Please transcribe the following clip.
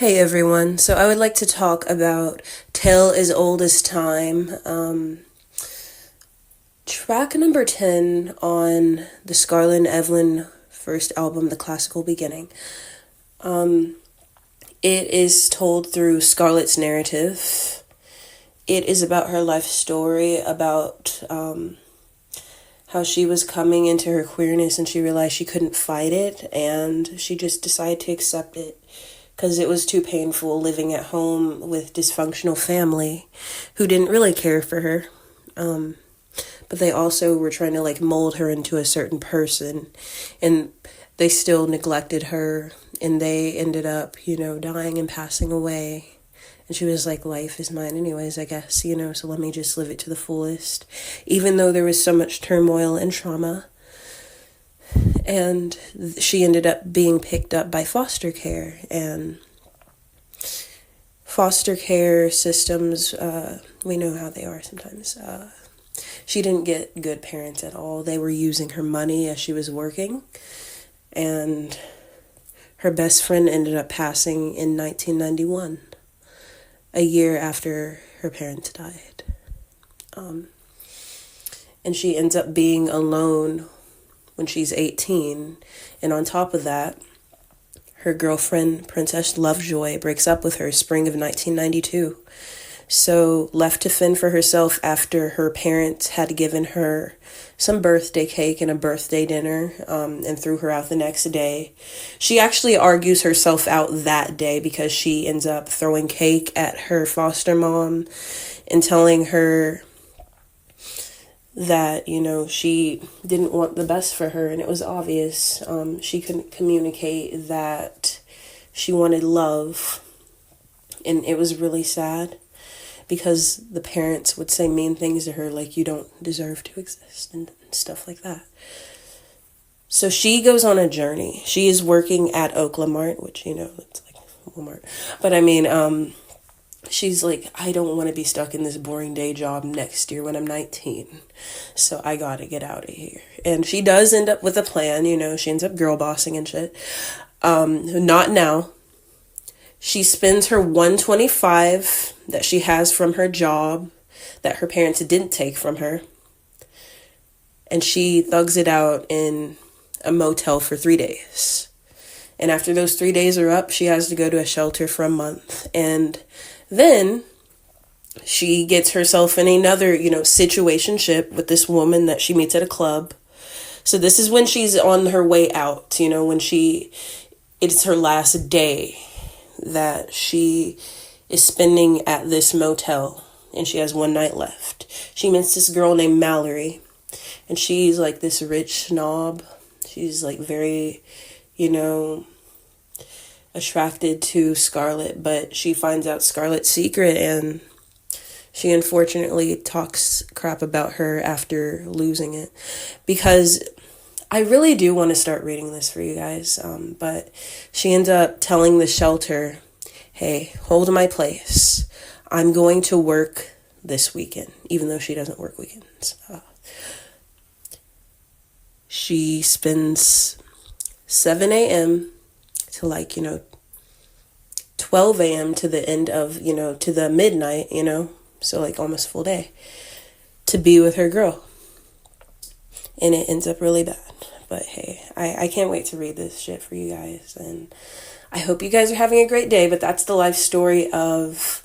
Hey everyone, so I would like to talk about Tale as Old as Time, track number 10 on the Scarlett and Evelyn first album, The Classical Beginning. It is told through Scarlett's narrative. It is about her life story, about how she was coming into her queerness and she realized she couldn't fight it and she just decided to accept it because it was too painful living at home with dysfunctional family who didn't really care for her. But they also were trying to mold her into a certain person, and they still neglected her, and they ended up, dying and passing away. And she was like, life is mine anyways, I guess, so let me just live it to the fullest. Even though there was so much turmoil and trauma. And she ended up being picked up by foster care. And foster care systems, we know how they are sometimes. She didn't get good parents at all. They were using her money as she was working. And her best friend ended up passing in 1991. A year after her parents died. And she ends up being alone when she's 18. And on top of that, her girlfriend, Princess Lovejoy, breaks up with her spring of 1992. So left to fend for herself after her parents had given her some birthday cake and a birthday dinner, and threw her out the next day. She actually argues herself out that day because she ends up throwing cake at her foster mom and telling her that, she didn't want the best for her, and it was obvious. She couldn't communicate that she wanted love, and it was really sad. Because the parents would say mean things to her, like, you don't deserve to exist, and stuff like that. So she goes on a journey. She is working at Oaklamart, which, it's like Walmart. But she's like, I don't want to be stuck in this boring day job next year when I'm 19. So I gotta get out of here. And she does end up with a plan, she ends up girl bossing and shit. Not now. She spends her $125 that she has from her job that her parents didn't take from her. And she thugs it out in a motel for 3 days. And after those 3 days are up, she has to go to a shelter for a month. And then she gets herself in another, situationship with this woman that she meets at a club. So this is when she's on her way out, when it's her last day that she is spending at this motel, and she has one night left. She meets this girl named Mallory, and she's like this rich snob. She's like very, attracted to Scarlett, but she finds out Scarlett's secret, and she unfortunately talks crap about her after losing it. Because I really do want to start reading this for you guys, but she ends up telling the shelter, hey, hold my place. I'm going to work this weekend, even though she doesn't work weekends. She spends 7 a.m. to 12 a.m. to the end of, to the midnight, so almost full day, to be with her girl. And it ends up really bad. But hey, I can't wait to read this shit for you guys. And I hope you guys are having a great day. But that's the life story of